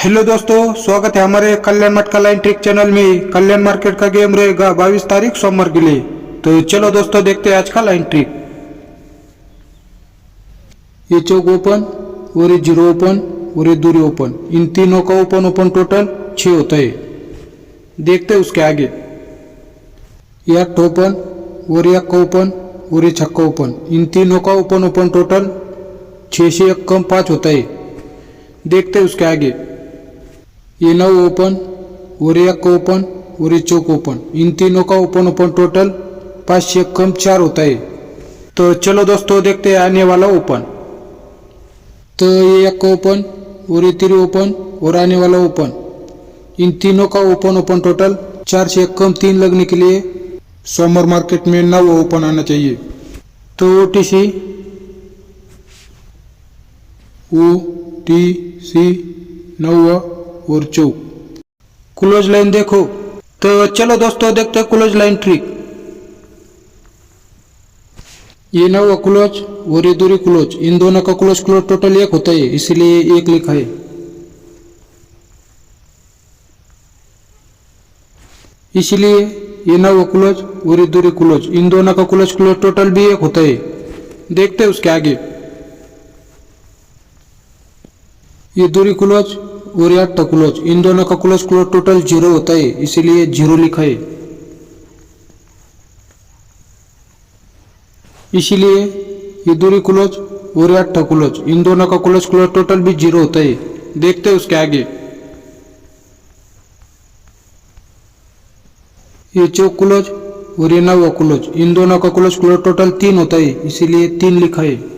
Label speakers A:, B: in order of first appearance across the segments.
A: Hello दोस्तों, स्वागत है हमारे कल्याण मट का लाइन ट्रिक चैनल में। कल्याण मार्केट का गेम रहेगा 22 तारीख सोमवार के लिए। तो चलो दोस्तों, देखते हैं आज का लाइन ट्रिक। ये चौक ओपन और ये जीरो ओपन और ये दूरी ओपन, इन तीनों का ओपन ओपन टोटल 6 होता है। देखते हैं उसके आगे। ये अट्ठ ओपन और ये अक्का ओपन और ये छक्का ओपन, इन तीनों का ओपन ओपन टोटल 6 से 1 कम 5 होता है। देखते हैं उसके आगे। ये 9 ओपन और ये अक्का ओपन और ये चौक ओपन, इन तीनों का ओपन ओपन टोटल 5 से 1 कम 4 होता है। तो चलो दोस्तों, देखते हैं आने वाला ओपन। तो ये अक्का ओपन और ये तीरी ओपन और आने वाला ओपन, इन तीनों का ओपन ओपन टोटल 4 से 1 कम 3 लगने के लिए सोमवार मार्केट में 9 ओपन आना चाहिए। तो OTC OTC 9 और चौक। क्लोज लाइन देखो। तो चलो दोस्तों, देखते हैं क्लोज लाइन ट्रिक। ये 9 क्लोज और ये दूरी क्लोज, इन दोनों का क्लोज क्लोज टोटल 1 होता है, इसलिए 1 लिखा है। इसलिए ये 9 क्लोज और ये दूरी क्लोज, इन दोनों का क्लोज क्लोज टोटल भी 1 होता है। देखते हैं उसके आगे। ये दूरी क्लोज और ये अट्ठ क्लोज, इन दोनों का क्लोज क्लोज टोटल 0 होता है, इसीलिए 0 लिखा है। इसलिए ये दूरी क्लोज और ये अट्ठ क्लोज, इन दोनों का क्लोज क्लोज टोटल भी 0 होता है। देखते हैं उसके आगे। ये चौक क्लोज और ये 9 क्लोज, इन दोनों का क्लोज क्लोज टोटल 3 होता है, इसीलिए 3 लिखा है।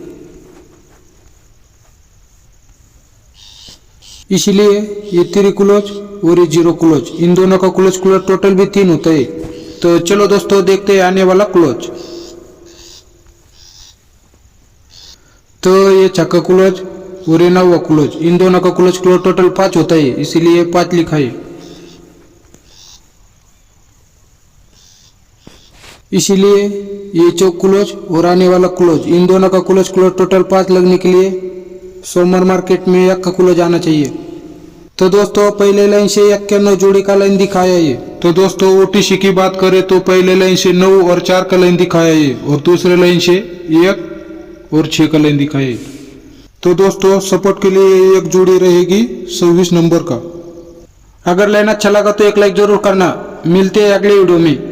A: इसलिए ये तीरी क्लोज और ये जीरो क्लोज, इन दोनों का क्लोज क्लोज टोटल भी 3 होता है। तो चलो दोस्तों, देखते हैं आने वाला क्लोज। तो ये छक्का क्लोज और ये 9 क्लोज, इन दोनों का क्लोज क्लोज टोटल 5 होता है, इसीलिए 5 लिखा है। इसीलिए ये चौक क्लोज और आने वाला क्लोज, इन दोनों का क्लोज क्लोज टोटल 5 लगने के लिए सोमवार मार्केट में 1 का क्लोज आना चाहिए। तो दोस्तों, पहले लाइन से 1 के 9 जोड़ी का लाइन दिखाया है। तो दोस्तों, OTC की बात करें तो पहले लाइन से 9 और 4 का लाइन दिखाया है, और दूसरे लाइन से 1 और 6 का लाइन दिखाया है। तो दोस्तों, सपोर्ट के लिए एक जोड़ी रहेगी 26 नंबर का। अगर लाइन अच्छा लगा तो एक लाइक जरूर करना। मिलते हैं अगले वीडियो में।